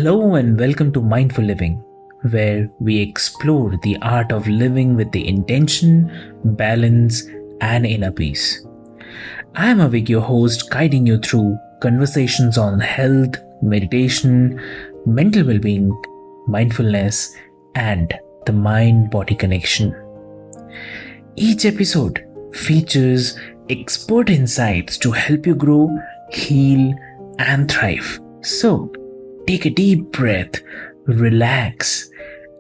Hello and welcome to Mindful Living, where we explore the art of living with the intention, balance, and inner peace. I am Avik, your host, guiding you through conversations on health, meditation, mental well being, mindfulness, and the mind body connection. Each episode features expert insights to help you grow, heal, and thrive. So, take a deep breath, relax,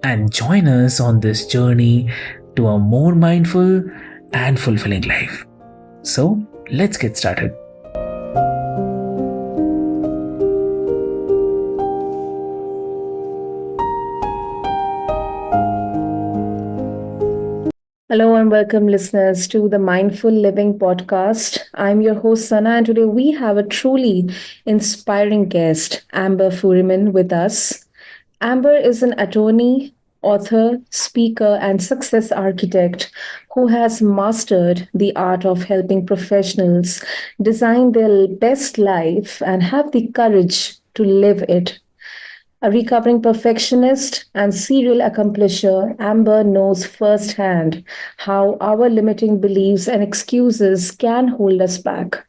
and join us on this journey to a more mindful and fulfilling life. So, let's get started. Hello and welcome, listeners, to the Mindful Living podcast. I'm your host, Sana, and today we have a truly inspiring guest, Amber Fuhriman, with us. Amber is an attorney, author, speaker, and success architect who has mastered the art of helping professionals design their best life and have the courage to live it. A recovering perfectionist and serial accomplisher, Amber knows firsthand how our limiting beliefs and excuses can hold us back.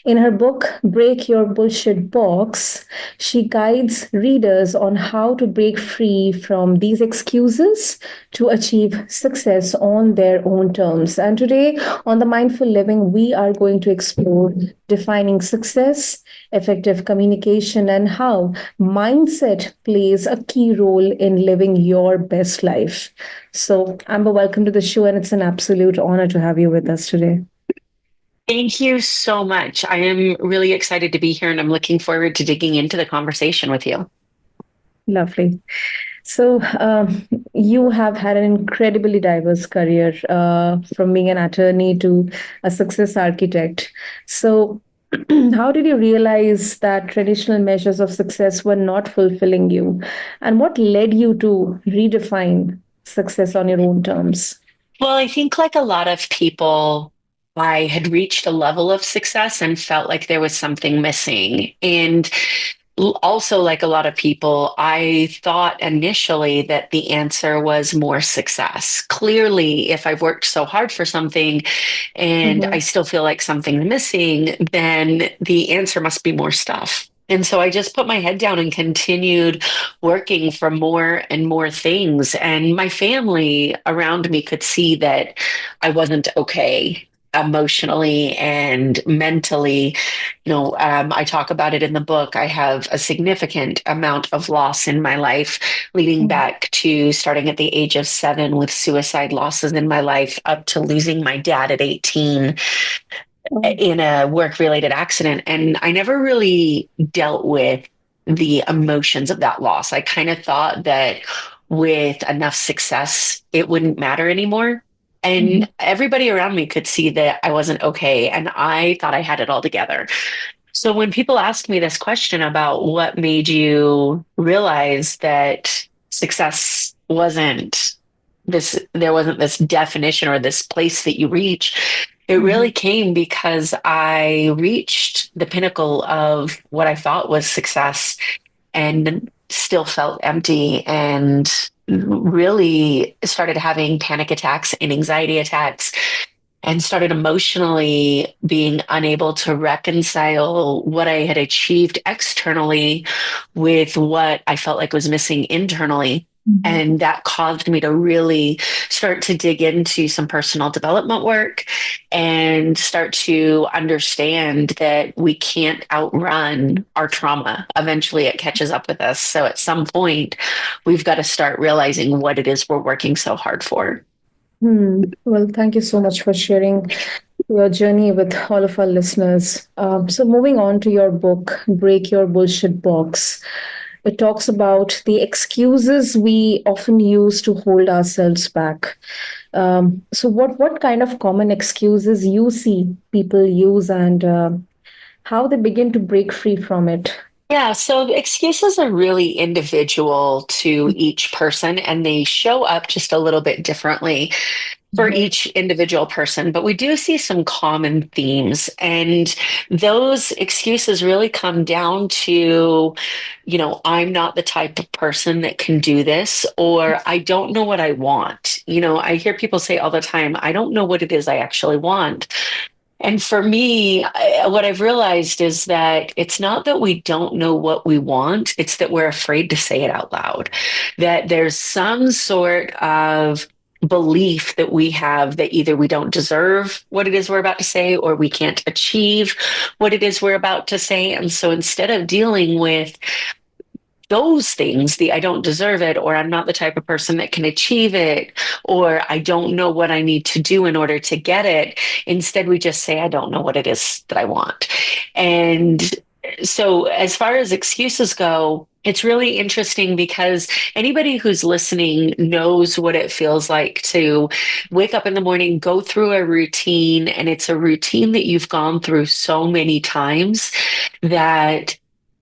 In her book, Break Your Bullshit Box, she guides readers on how to break free from these excuses to achieve success on their own terms. And today on the Mindful Living, we are going to explore defining success, effective communication, and how mindset plays a key role in living your best life. So, Amber, welcome to the show, and it's an absolute honor to have you with us today. Thank you so much. I am really excited to be here and I'm looking forward to digging into the conversation with you. Lovely. So, you have had an incredibly diverse career from being an attorney to a success architect. So, how did you realize that traditional measures of success were not fulfilling you? And what led you to redefine success on your own terms? Well, I think like a lot of people, I had reached a level of success and felt like there was something missing. And also, like a lot of people, I thought initially that the answer was more success. Clearly, if I've worked so hard for something and I Mhm. still feel like something's missing, then the answer must be more stuff. And so I just put my head down and continued working for more and more things. And my family around me could see that I wasn't okay emotionally and mentally. I talk about it in the book. I have a significant amount of loss in my life, leading back to starting at the age of 7 with suicide losses in my life, up to losing my dad at 18 Mhm. in a work related accident. And I never really dealt with the emotions of that loss. I kind of thought that with enough success, it wouldn't matter anymore. Mhm. And everybody around me could see that I wasn't okay. And I thought I had it all together. So when people ask me this question about what made you realize that success there wasn't this definition or this place that you reach, it really Mhm. came because I reached the pinnacle of what I thought was success and still felt empty and really started having panic attacks and anxiety attacks and started emotionally being unable to reconcile what I had achieved externally with what I felt like was missing internally. Mhm. And that caused me to really start to dig into some personal development work and start to understand that we can't outrun our trauma. Eventually, it catches up with us. So at some point, we've got to start realizing what it is we're working so hard for. Well, thank you so much for sharing your journey with all of our listeners. So, moving on to your book, Break Your Bullshit Box, it talks about the excuses we often use to hold ourselves back. So, what kind of common excuses you see people use and how they begin to break free from it? Yeah, so excuses are really individual to each person and they show up just a little bit differently. for each individual person, but we do see some common themes. And those excuses really come down to, I'm not the type of person that can do this, or I don't know what I want. I hear people say all the time, I don't know what it is I actually want. And for me, what I've realized is that it's not that we don't know what we want, it's that we're afraid to say it out loud. That there's some sort of belief that we have that either we don't deserve what it is we're about to say or we can't achieve what it is we're about to say. And so instead of dealing with those things, the I don't deserve it, or I'm not the type of person that can achieve it, or I don't know what I need to do in order to get it. Instead, we just say, I don't know what it is that I want. And so, as far as excuses go, it's really interesting because anybody who's listening knows what it feels like to wake up in the morning, go through a routine, and it's a routine that you've gone through so many times that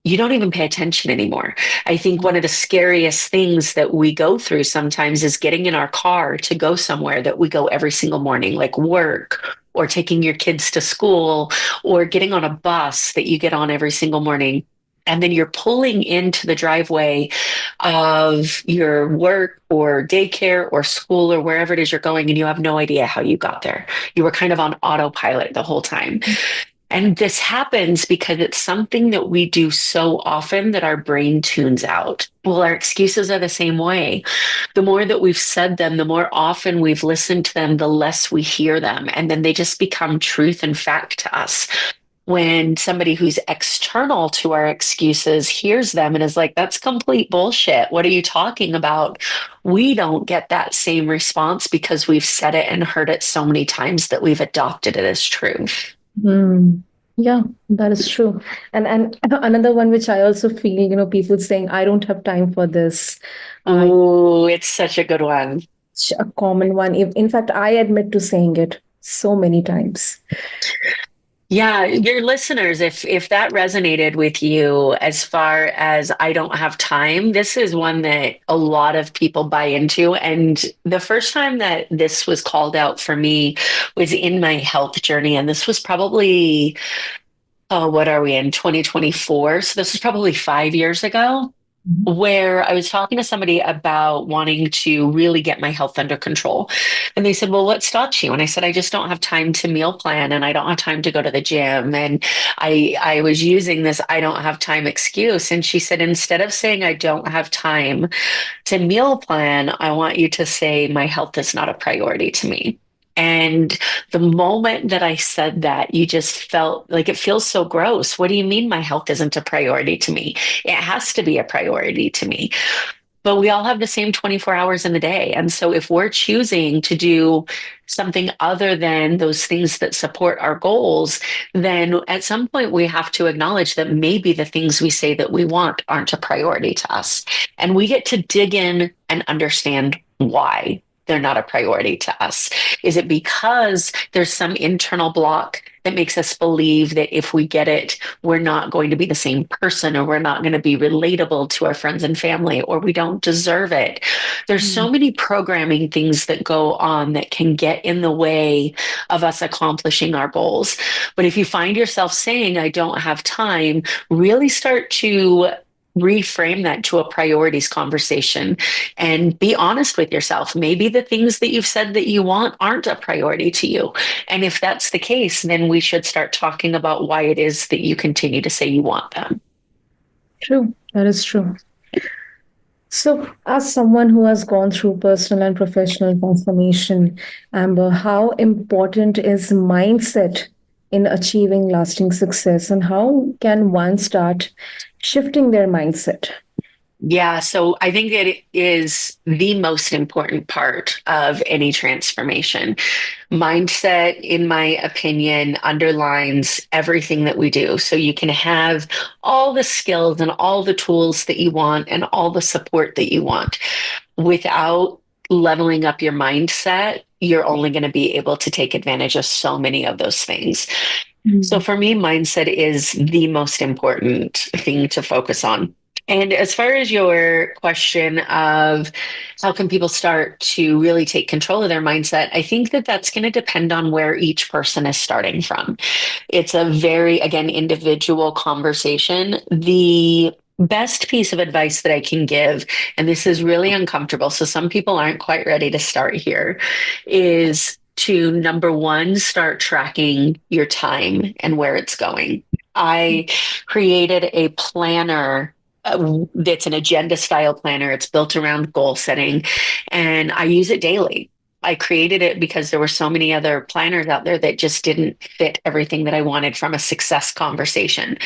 you don't even pay attention anymore. I think one of the scariest things that we go through sometimes is getting in our car to go somewhere that we go every single morning, like work or taking your kids to school or getting on a bus that you get on every single morning. And then you're pulling into the driveway of your work or daycare or school or wherever it is you're going, and you have no idea how you got there. You were kind of on autopilot the whole time. And this happens because it's something that we do so often that our brain tunes out. Well, our excuses are the same way. The more that we've said them, the more often we've listened to them, the less we hear them. And then they just become truth and fact to us. When somebody who's external to our excuses hears them and is like, that's complete bullshit. What are you talking about? We don't get that same response because we've said it and heard it so many times that we've adopted it as truth. Mm. Yeah, that is true. And another one which I also feel, people saying, I don't have time for this. Oh, it's such a good one. A common one. In fact, I admit to saying it so many times. Yeah, your listeners, if that resonated with you as far as I don't have time, this is one that a lot of people buy into. And the first time that this was called out for me was in my health journey. And this was probably, oh, what are we in 2024? So this was probably 5 years ago, where I was talking to somebody about wanting to really get my health under control. And they said, well, what stops you? And I said, I just don't have time to meal plan and I don't have time to go to the gym. And I was using this I don't have time excuse. And she said, instead of saying I don't have time to meal plan, I want you to say my health is not a priority to me. And the moment that I said that, you just felt like it feels so gross. What do you mean my health isn't a priority to me? It has to be a priority to me. But we all have the same 24 hours in the day. And so if we're choosing to do something other than those things that support our goals, then at some point we have to acknowledge that maybe the things we say that we want aren't a priority to us. And we get to dig in and understand why they're not a priority to us. Is it because there's some internal block that makes us believe that if we get it, we're not going to be the same person, or we're not going to be relatable to our friends and family, or we don't deserve it? There's so many programming things that go on that can get in the way of us accomplishing our goals. But if you find yourself saying, I don't have time, really start to reframe that to a priorities conversation and be honest with yourself. Maybe the things that you've said that you want aren't a priority to you. And if that's the case, then we should start talking about why it is that you continue to say you want them. True. That is true. So, as someone who has gone through personal and professional transformation, Amber, how important is mindset in achieving lasting success, and how can one start shifting their mindset? Yeah, so I think that it is the most important part of any transformation. Mindset, in my opinion, underlines everything that we do. So you can have all the skills and all the tools that you want and all the support that you want. Without leveling up your mindset, you're only going to be able to take advantage of so many of those things. So for me, mindset is the most important thing to focus on. And as far as your question of how can people start to really take control of their mindset, I think that that's going to depend on where each person is starting from. It's a very, again, individual conversation. The best piece of advice that I can give, and this is really uncomfortable, so some people aren't quite ready to start here, is to number one, start tracking your time and where it's going. I created a planner. That's an agenda style planner. It's built around goal setting, and I use it daily. I created it because there were so many other planners out there that just didn't fit everything that I wanted from a success conversation.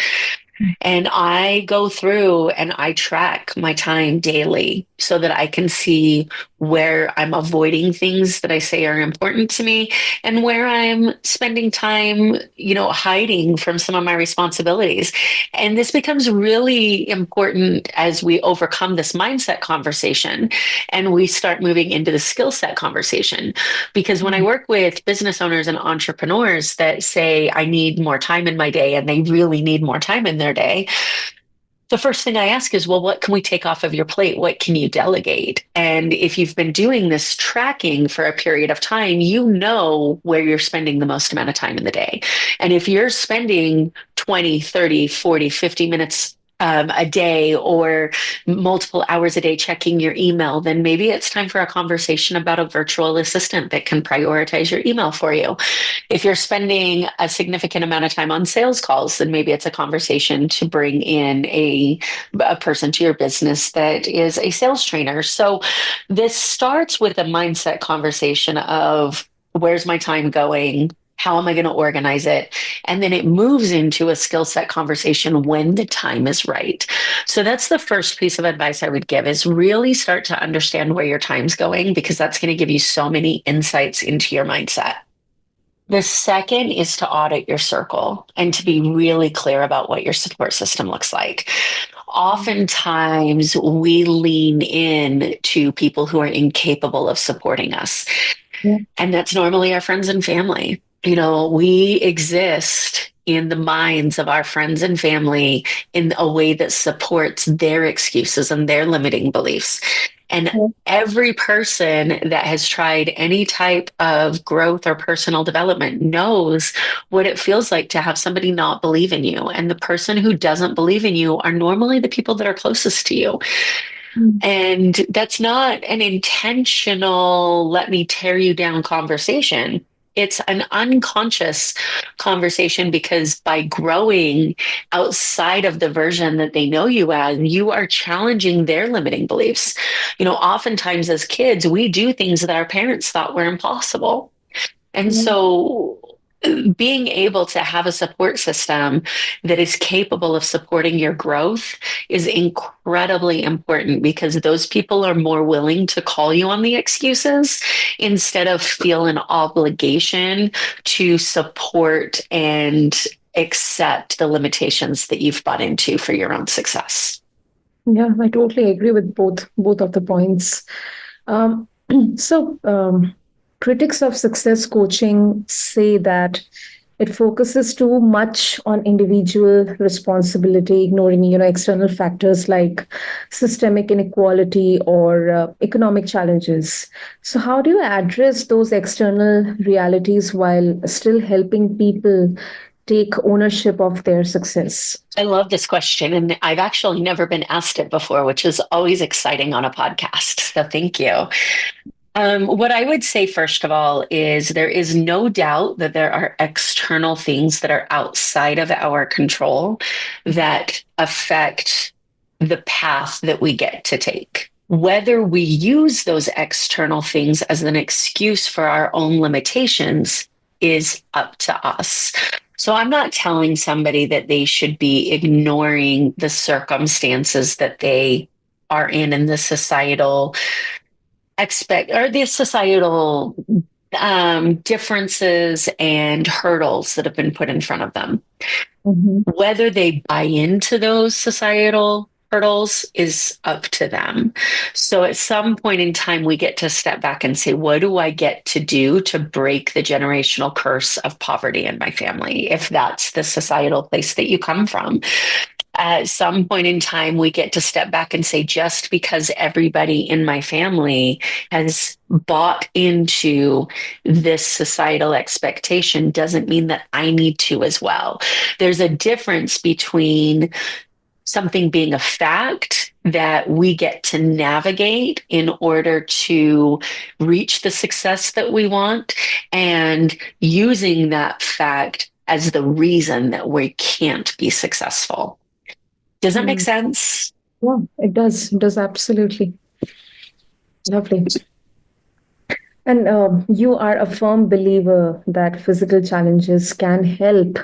And I go through and I track my time daily so that I can see where I'm avoiding things that I say are important to me and where I'm spending time, hiding from some of my responsibilities. And this becomes really important as we overcome this mindset conversation and we start moving into the skill set conversation. Because when I work with business owners and entrepreneurs that say, I need more time in my day, and they really need more time in their day, the first thing I ask is, well, what can we take off of your plate? What can you delegate? And if you've been doing this tracking for a period of time, you know where you're spending the most amount of time in the day. And if you're spending 20, 30, 40, 50 minutes a day or multiple hours a day checking your email, then maybe it's time for a conversation about a virtual assistant that can prioritize your email for you. If you're spending a significant amount of time on sales calls, then maybe it's a conversation to bring in a person to your business that is a sales trainer. So this starts with a mindset conversation of where's my time going? How am I going to organize it? And then it moves into a skill set conversation when the time is right. So that's the first piece of advice I would give is really start to understand where your time's going because that's going to give you so many insights into your mindset. The second is to audit your circle and to be really clear about what your support system looks like. Oftentimes, we lean in to people who are incapable of supporting us. Yeah. And that's normally our friends and family. We exist in the minds of our friends and family in a way that supports their excuses and their limiting beliefs. And Yeah. every person that has tried any type of growth or personal development knows what it feels like to have somebody not believe in you. And the person who doesn't believe in you are normally the people that are closest to you. Mm. And that's not an intentional, let me tear you down conversation. It's an unconscious conversation because by growing outside of the version that they know you as, you are challenging their limiting beliefs. Oftentimes as kids, we do things that our parents thought were impossible. And Yeah. so being able to have a support system that is capable of supporting your growth is incredibly important because those people are more willing to call you on the excuses instead of feel an obligation to support and accept the limitations that you've bought into for your own success. Yeah, I totally agree with both of the points. Um, so, critics of success coaching say that it focuses too much on individual responsibility, ignoring external factors like systemic inequality or economic challenges. So, how do you address those external realities while still helping people take ownership of their success? I love this question, and I've actually never been asked it before, which is always exciting on a podcast. So thank you. What I would say, first of all, is there is no doubt that there are external things that are outside of our control that affect the path that we get to take. Whether we use those external things as an excuse for our own limitations is up to us. So I'm not telling somebody that they should be ignoring the circumstances that they are in the societal the societal differences and hurdles that have been put in front of them. Mhm. Whether they buy into those societal hurdles is up to them. So at some point in time, we get to step back and say, what do I get to do to break the generational curse of poverty in my family, if that's the societal place that you come from? At some point in time, we get to step back and say, just because everybody in my family has bought into this societal expectation doesn't mean that I need to as well. There's a difference between something being a fact that we get to navigate in order to reach the success that we want, and using that fact as the reason that we can't be successful. Does that make sense? Yeah, it does. It does absolutely. Lovely. And you are a firm believer that physical challenges can help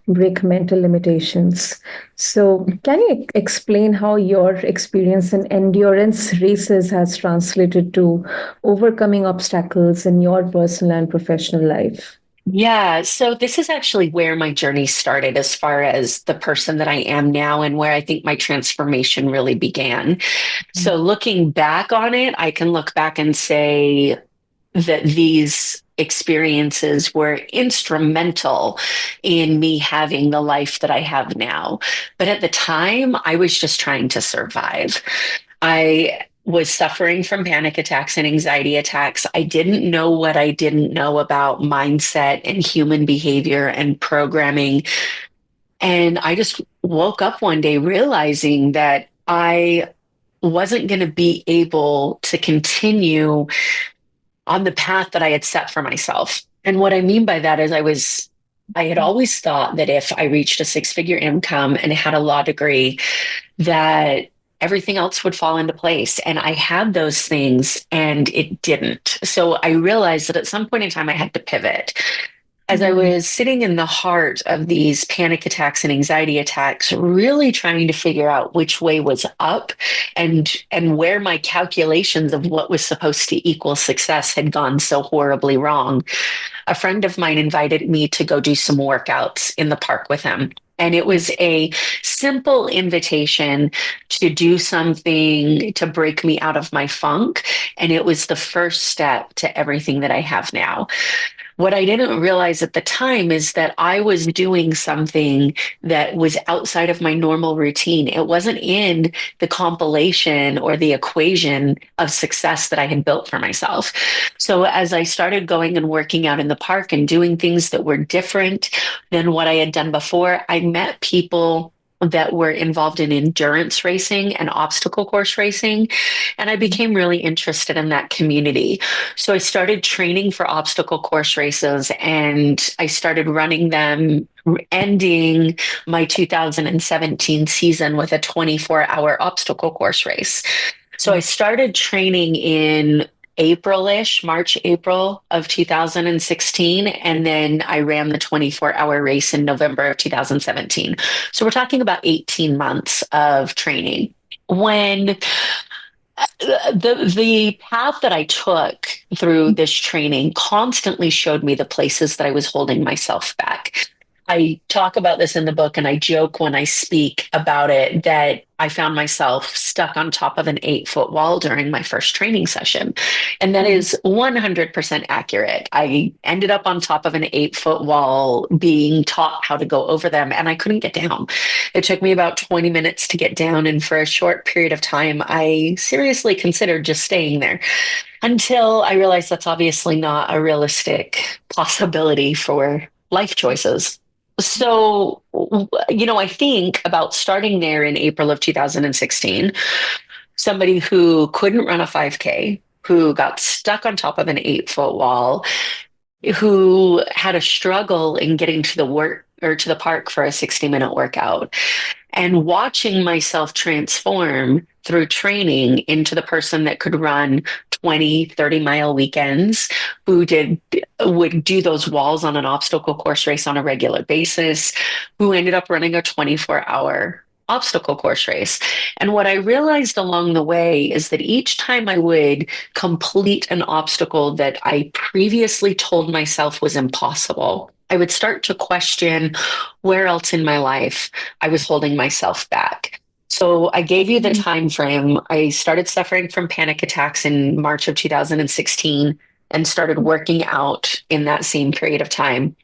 break mental limitations. So, can you explain how your experience in endurance races has translated to overcoming obstacles in your personal and professional life? Yeah, so this is actually where my journey started as far as the person that I am now and where I think my transformation really began. So looking back on it, I can look back and say that these experiences were instrumental in me having the life that I have now. But at the time, I was just trying to survive. I was suffering from panic attacks and anxiety attacks. I didn't know what I didn't know about mindset and human behavior and programming. And I just woke up one day realizing that I wasn't going to be able to continue on the path that I had set for myself. And what I mean by that is I had always thought that if I reached a six-figure income and had a law degree, that everything else would fall into place. And I had those things and it didn't. So I realized that at some point in time, I had to pivot. As I was sitting in the heart of these panic attacks and anxiety attacks, really trying to figure out which way was up and where my calculations of what was supposed to equal success had gone so horribly wrong, a friend of mine invited me to go do some workouts in the park with him. And it was a simple invitation to do something to break me out of my funk. And it was the first step to everything that I have now. What I didn't realize at the time is that I was doing something that was outside of my normal routine. It wasn't in the compilation or the equation of success that I had built for myself. So as I started going and working out in the park and doing things that were different than what I had done before, I met people that were involved in endurance racing and obstacle course racing. And I became really interested in that community. So I started training for obstacle course races and I started running them, ending my 2017 season with a 24-hour obstacle course race. So I started training in April-ish, March, April of 2016. And then I ran the 24-hour race in November of 2017. So we're talking about 18 months of training. When the path that I took through this training constantly showed me the places that I was holding myself back. I talk about this in the book and I joke when I speak about it that I found myself stuck on top of an 8-foot wall during my first training session. And that is 100% accurate. I ended up on top of an 8-foot wall being taught how to go over them and I couldn't get down. It took me about 20 minutes to get down. And for a short period of time, I seriously considered just staying there until I realized that's obviously not a realistic possibility for life choices. So, I think about starting there in April of 2016, somebody who couldn't run a 5K, who got stuck on top of an 8-foot wall, who had a struggle in getting to the work or to the park for a 60-minute workout, and watching myself transform through training into the person that could run 20, 30-mile weekends, who would do those walls on an obstacle course race on a regular basis, who ended up running a 24-hour obstacle course race. And what I realized along the way is that each time I would complete an obstacle that I previously told myself was impossible, I would start to question where else in my life I was holding myself back. So I gave you the time frame. I started suffering from panic attacks in March of 2016. and started working out in that same period of time.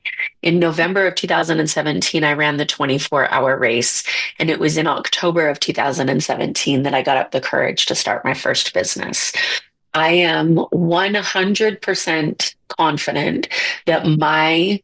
In November of 2017, I ran the 24-hour race, and it was in October of 2017 that I got up the courage to start my first business. I am 100% confident that my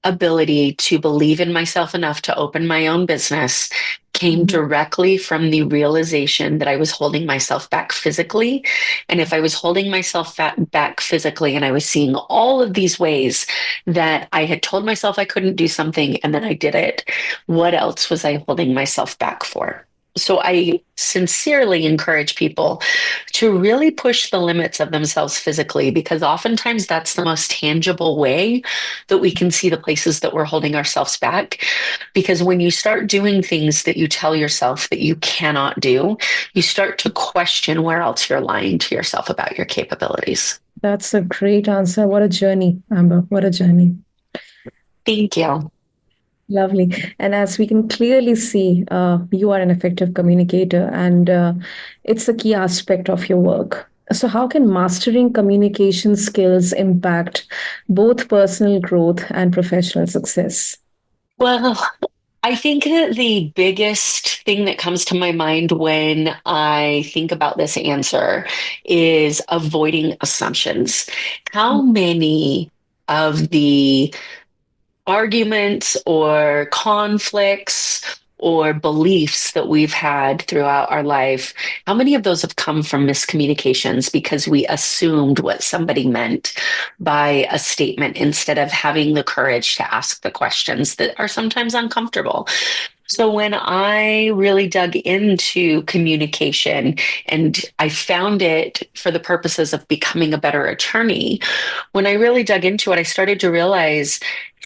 ability to believe in myself enough to open my own business came Mhm. directly from the realization that I was holding myself back physically. And if I was holding myself back physically and I was seeing all of these ways that I had told myself I couldn't do something and then I did it, what else was I holding myself back for? So I sincerely encourage people to really push the limits of themselves physically, because oftentimes that's the most tangible way that we can see the places that we're holding ourselves back. Because when you start doing things that you tell yourself that you cannot do, you start to question where else you're lying to yourself about your capabilities. That's a great answer. What a journey, Amber. What a journey. Thank you. Lovely. And as we can clearly see, you are an effective communicator, and it's a key aspect of your work. So, how can mastering communication skills impact both personal growth and professional success? Well, I think that the biggest thing that comes to my mind when I think about this answer is avoiding assumptions. How many of the arguments or conflicts or beliefs that we've had throughout our life, how many of those have come from miscommunications because we assumed what somebody meant by a statement instead of having the courage to ask the questions that are sometimes uncomfortable? So when I really dug into communication and I found it for the purposes of becoming a better attorney, when I really dug into it, I started to realize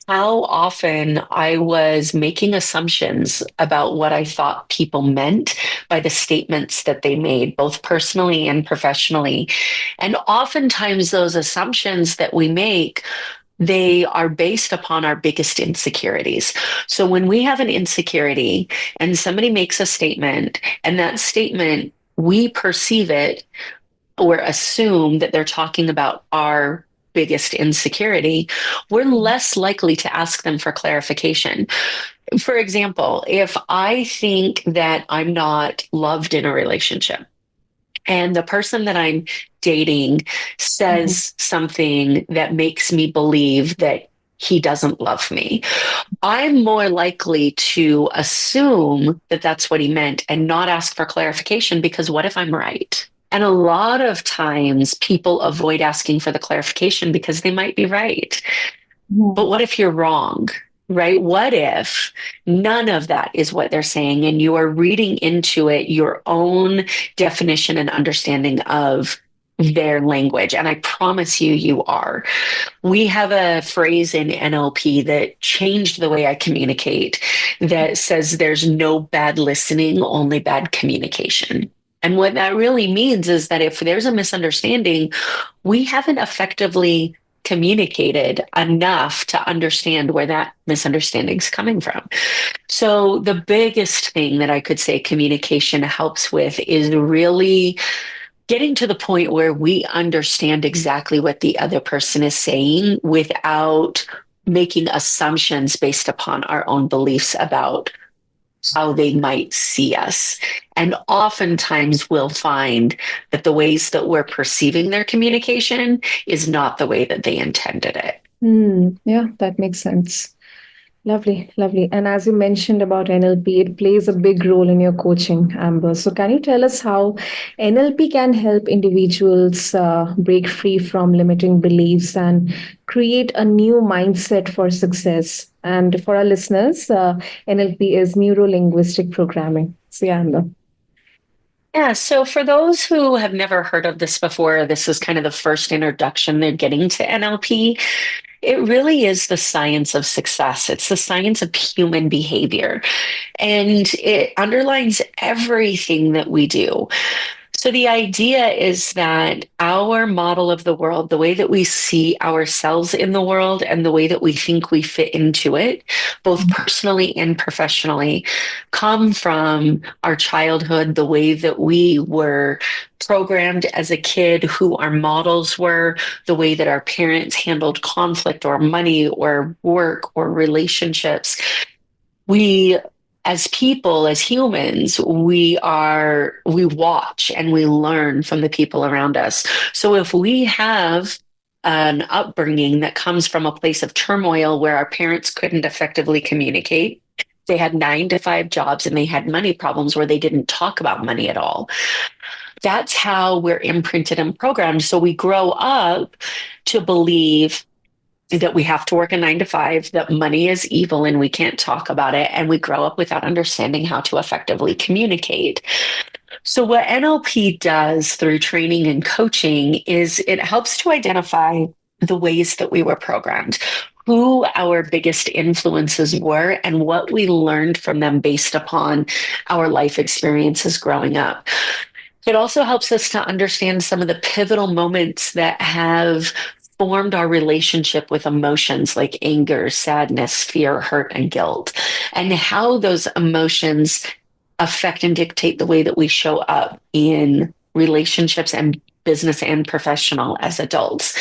how often I was making assumptions about what I thought people meant by the statements that they made, both personally and professionally. And oftentimes, those assumptions that we make, they are based upon our biggest insecurities. So when we have an insecurity and somebody makes a statement, and that statement, we perceive it or assume that they're talking about our biggest insecurity, we're less likely to ask them for clarification. For example, if I think that I'm not loved in a relationship and the person that I'm dating Mhm. says something that makes me believe that he doesn't love me, I'm more likely to assume that that's what he meant and not ask for clarification, because what if I'm right? And a lot of times people avoid asking for the clarification because they might be right. But what if you're wrong? Right? What if none of that is what they're saying and you are reading into it your own definition and understanding of their language? And I promise you, you are. We have a phrase in NLP that changed the way I communicate that says there's no bad listening, only bad communication. And what that really means is that if there's a misunderstanding, we haven't effectively communicated enough to understand where that misunderstanding is coming from. So, the biggest thing that I could say communication helps with is really getting to the point where we understand exactly what the other person is saying without making assumptions based upon our own beliefs about how they might see us. And oftentimes we'll find that the ways that we're perceiving their communication is not the way that they intended it. Yeah, that makes sense. Lovely, lovely. And as you mentioned about NLP, it plays a big role in your coaching, Amber. So, can you tell us how NLP can help individuals break free from limiting beliefs and create a new mindset for success? And for our listeners, NLP is neuro linguistic programming. So, yeah, Amber. Yeah, so for those who have never heard of this before, this is kind of the first introduction they're getting to NLP. It really is the science of success. It's the science of human behavior, and it underlines everything that we do. So the idea is that our model of the world, the way that we see ourselves in the world and the way that we think we fit into it, both personally and professionally, come from our childhood, the way that we were programmed as a kid, who our models were, the way that our parents handled conflict or money or work or relationships. We, as people, as humans, we watch and we learn from the people around us. So if we have an upbringing that comes from a place of turmoil where our parents couldn't effectively communicate, they had 9 to 5 jobs and they had money problems where they didn't talk about money at all. That's how we're imprinted and programmed. So we grow up to believe that we have to work a 9 to 5, that money is evil and we can't talk about it. And we grow up without understanding how to effectively communicate. So, what NLP does through training and coaching is it helps to identify the ways that we were programmed, who our biggest influences were, and what we learned from them based upon our life experiences growing up. It also helps us to understand some of the pivotal moments that have formed our relationship with emotions like anger, sadness, fear, hurt, and guilt, and how those emotions affect and dictate the way that we show up in relationships and business and professional as adults.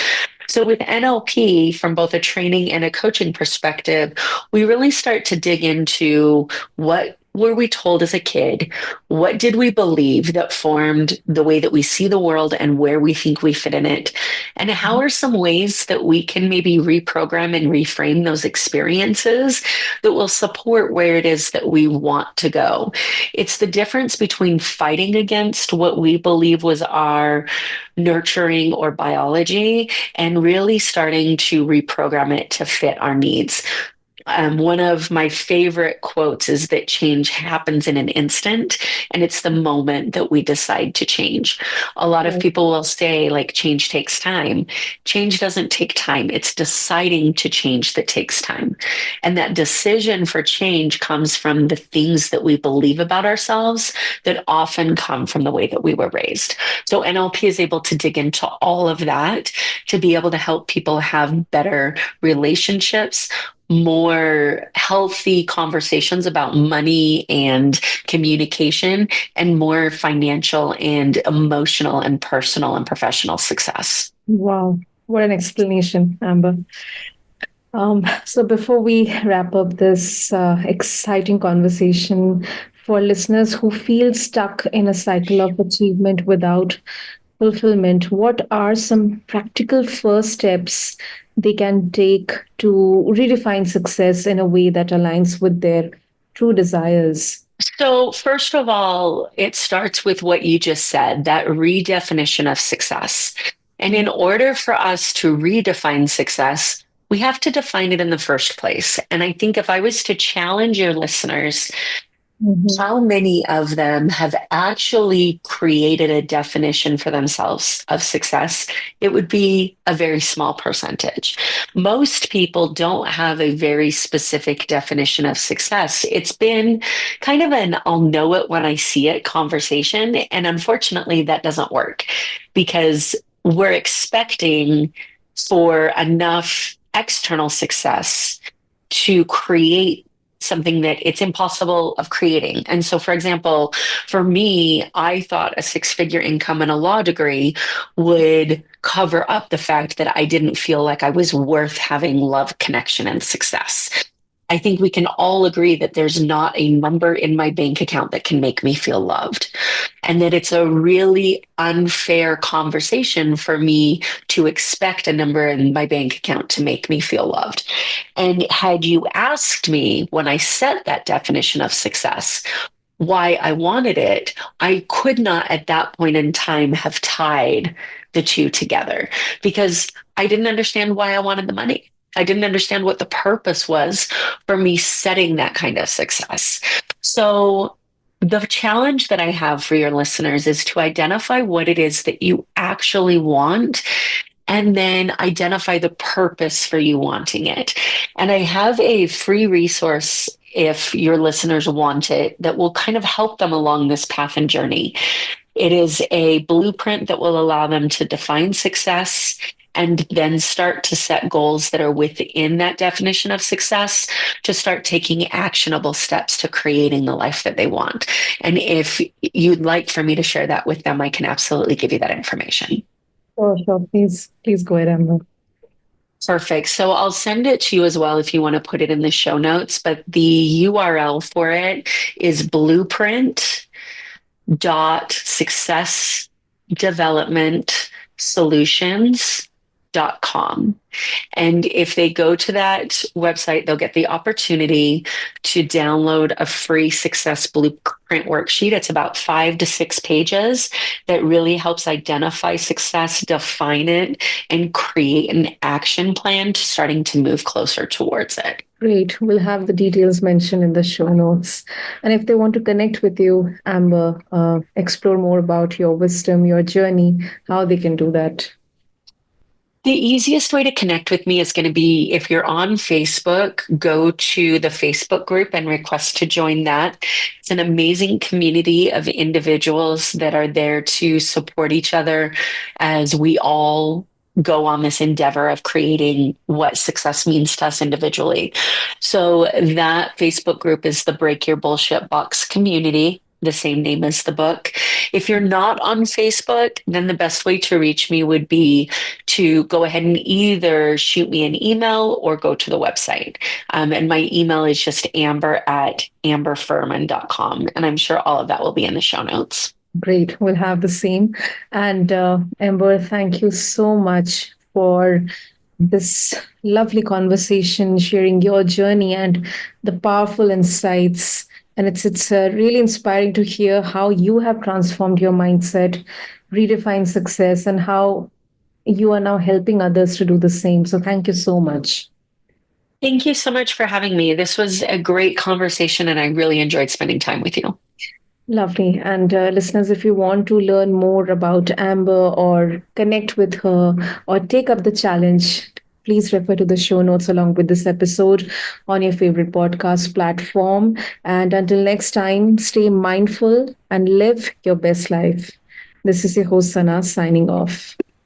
So, with NLP, from both a training and a coaching perspective, we really start to dig into what were we told as a kid? What did we believe that formed the way that we see the world and where we think we fit in it? And how are some ways that we can maybe reprogram and reframe those experiences that will support where it is that we want to go? It's the difference between fighting against what we believe was our nurturing or biology and really starting to reprogram it to fit our needs. One of my favorite quotes is that change happens in an instant, and it's the moment that we decide to change. A lot of Right. people will say, like, change takes time. Change doesn't take time. It's deciding to change that takes time. And that decision for change comes from the things that we believe about ourselves that often come from the way that we were raised. So NLP is able to dig into all of that to be able to help people have better relationships, more healthy conversations about money and communication, and more financial and emotional and personal and professional success. Wow, what an explanation, Amber. So before we wrap up this exciting conversation, for listeners who feel stuck in a cycle of achievement without fulfillment, what are some practical first steps they can take to redefine success in a way that aligns with their true desires? So, first of all, it starts with what you just said, that redefinition of success. And in order for us to redefine success, we have to define it in the first place. And I think if I was to challenge your listeners, Mhm. how many of them have actually created a definition for themselves of success? It would be a very small percentage. Most people don't have a very specific definition of success. It's been kind of an I'll know it when I see it conversation. And unfortunately, that doesn't work because we're expecting for enough external success to create something that it's impossible of creating. And so, for example, for me, I thought a 6 figure income and a law degree would cover up the fact that I didn't feel like I was worth having love, connection, and success. I think we can all agree that there's not a number in my bank account that can make me feel loved. And that it's a really unfair conversation for me to expect a number in my bank account to make me feel loved. And had you asked me when I set that definition of success, why I wanted it, I could not at that point in time have tied the two together because I didn't understand why I wanted the money. I didn't understand what the purpose was for me setting that kind of success. So, the challenge that I have for your listeners is to identify what it is that you actually want and then identify the purpose for you wanting it. And I have a free resource if your listeners want it that will kind of help them along this path and journey. It is a blueprint that will allow them to define success and then start to set goals that are within that definition of success to start taking actionable steps to creating the life that they want. And if you'd like for me to share that with them, I can absolutely give you that information. Sure, sure. Please go ahead, Amber. Perfect. So I'll send it to you as well if you want to put it in the show notes. But the URL for it is blueprint.successdevelopmentsolutions.com. And if they go to that website, they'll get the opportunity to download a free success blueprint worksheet. It's about 5 to 6 pages that really helps identify success, define it, and create an action plan to starting to move closer towards it. Great. We'll have the details mentioned in the show notes. And if they want to connect with you, Amber, explore more about your wisdom, your journey, how they can do that. The easiest way to connect with me is going to be if you're on Facebook, go to the Facebook group and request to join that. It's an amazing community of individuals that are there to support each other as we all go on this endeavor of creating what success means to us individually. So that Facebook group is the Break Your Bullshit Box community, the same name as the book. If you're not on Facebook, then the best way to reach me would be to go ahead and either shoot me an email or go to the website. And my email is just amber@amberfuhriman.com. And I'm sure all of that will be in the show notes. Great. We'll have the same. And Amber, thank you so much for this lovely conversation, sharing your journey and the powerful insights. And it's really inspiring to hear how you have transformed your mindset, redefined success, and how you are now helping others to do the same. So thank you so much. Thank you so much for having me. This was a great conversation, and I really enjoyed spending time with you. Lovely. And listeners, if you want to learn more about Amber or connect with her or take up the challenge, please refer to the show notes along with this episode on your favorite podcast platform. And until next time, stay mindful and live your best life. This is your host, Sana, signing off.